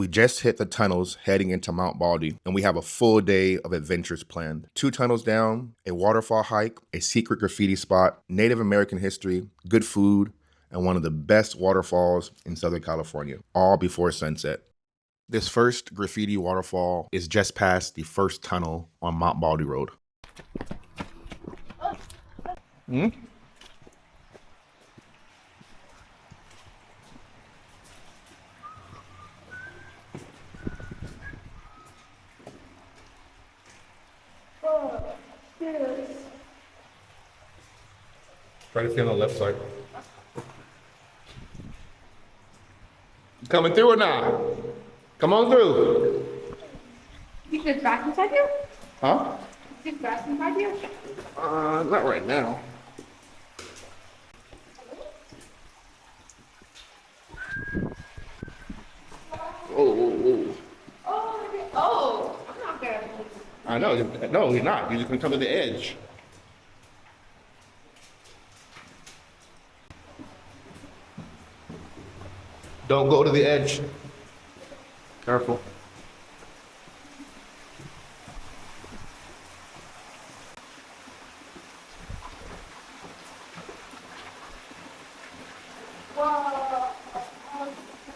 We just hit the tunnels heading into Mount Baldy, and we have a full day of adventures planned. 2 tunnels down, a waterfall hike, a secret graffiti spot, Native American history, good food, and one of the best waterfalls in Southern California, all before sunset. This first graffiti waterfall is just past the first tunnel on Mount Baldy Road. Try to stay on the left side. Coming through or not? Come on through. You get grass inside you? Huh? You get grass inside you? Not right now. Oh. Oh, I'm not gonna. I know. No, you're not. You're just gonna come to the edge. Don't go to the edge. Careful.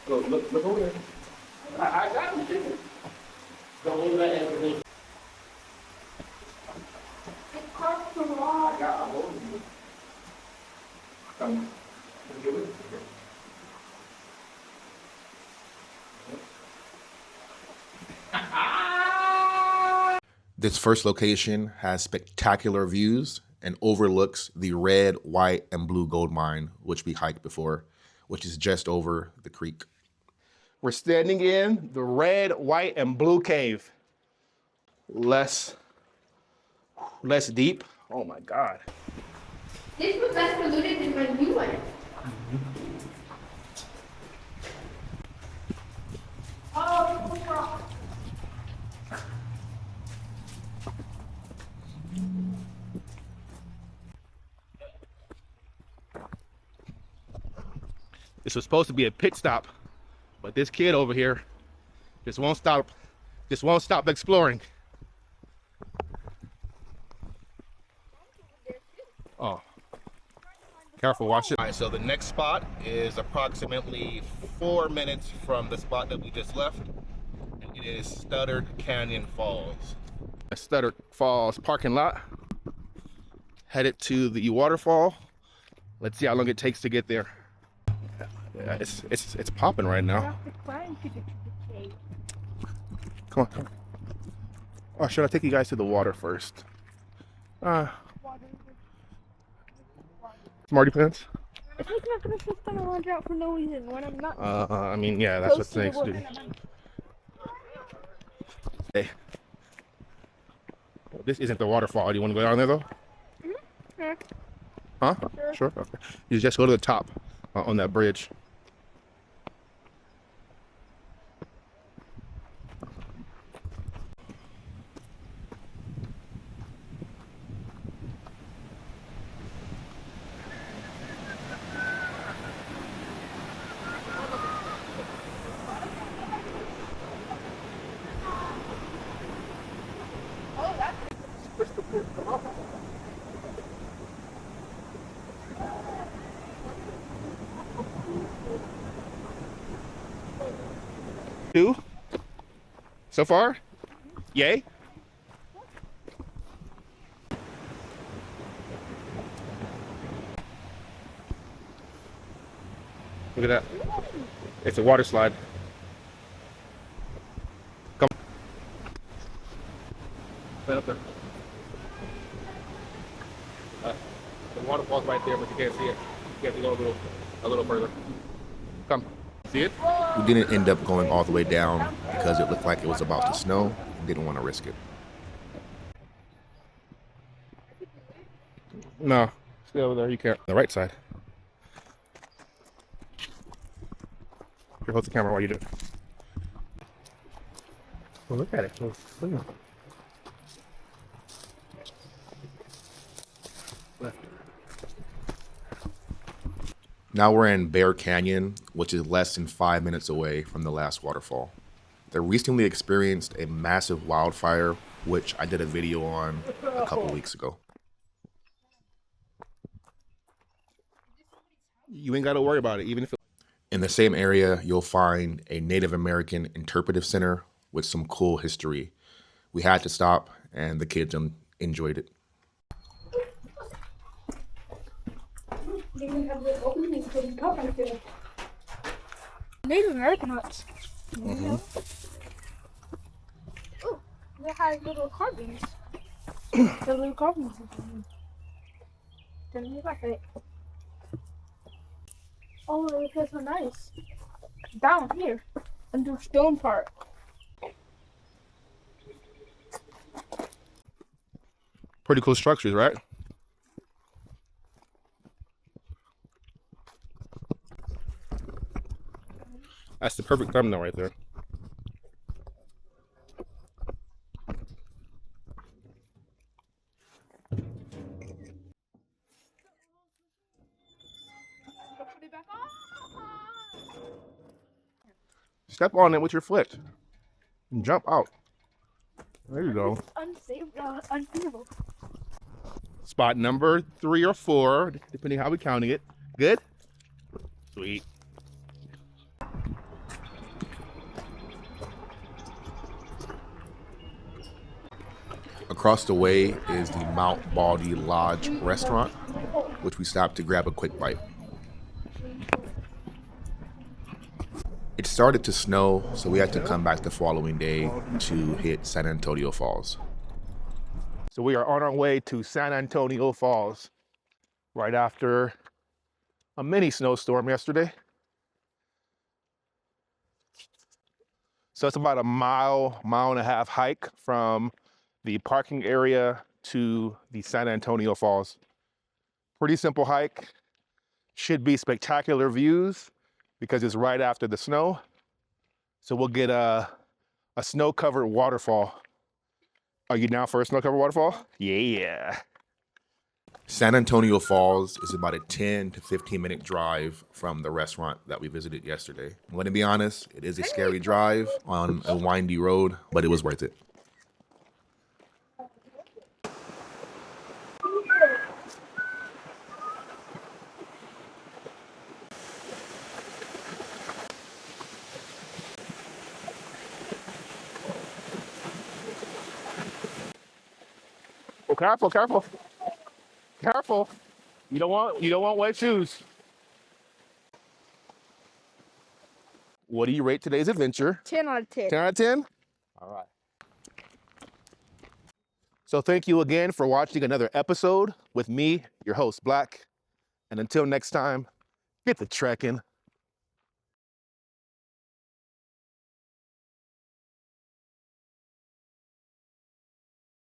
Go, look over there. I got him. Don't go to that edge. It's hard to walk. I got a hold of you. Come. Give it. This first location has spectacular views and overlooks the red, white, and blue gold mine, which we hiked before, which is just over the creek. We're standing in the red, white, and blue cave. Less deep. Oh my God. This was less polluted than when you went. Oh, This was supposed to be a pit stop, but this kid over here just won't stop exploring. Oh, careful, watch it. All right, so the next spot is approximately 4 minutes from the spot that we just left, and it is Stuttered Canyon Falls. A Stuttered Falls parking lot. Headed to the waterfall. Let's see how long it takes to get there. Yeah, it's popping right now. Come on. Oh, should I take you guys to the water first? Smarty pants? I'm not gonna put on a laundry out for no reason when I'm not. I mean, yeah, that's what snakes do. Hey. This isn't the waterfall. Do you want to go down there though? Sure. Huh? Sure. Okay. You just go to the top on that bridge. Two so far? Yay? Look at that. It's a water slide. Come right up there. The waterfall's right there, but you can't see it. You have to go a little further. Come. See it? We didn't end up going all the way down because it looked like it was about to snow and didn't want to risk it. No, stay over there. You can't. The right side. Here, hold the camera while you do it. Well, look at it. Look at it. Left. Now we're in Bear Canyon, which is less than 5 minutes away from the last waterfall. They recently experienced a massive wildfire, which I did a video on a couple weeks ago. You ain't got to worry about it, even if in the same area, you'll find a Native American interpretive center with some cool history. We had to stop, and the kids enjoyed it. Native American huts. Mm-hmm. Oh, they had little carvings. The little carvings. Didn't look like it. Oh, it feels so nice. Down here, under stone part. Pretty cool structures, right? That's the perfect thumbnail right there. Step on it with your foot and jump out. There you go. Unfeasible. Spot number 3 or 4, depending how we're counting it. Good? Sweet. Across the way is the Mount Baldy Lodge restaurant, which we stopped to grab a quick bite. It started to snow, so we had to come back the following day to hit San Antonio Falls. So we are on our way to San Antonio Falls right after a mini snowstorm yesterday. So it's about a mile and a half hike from the parking area to the San Antonio Falls. Pretty simple hike. Should be spectacular views because it's right after the snow. So we'll get a snow-covered waterfall. Are you down for a snow-covered waterfall? Yeah. San Antonio Falls is about a 10 to 15 minute drive from the restaurant that we visited yesterday. I'm going to be honest, it is a scary drive on a windy road, but it was worth it. Oh, careful, careful. Careful. You don't want wet shoes. What do you rate today's adventure? 10 out of 10. 10 out of 10? All right. So thank you again for watching another episode with me, your host, Black. And until next time, get the trekking.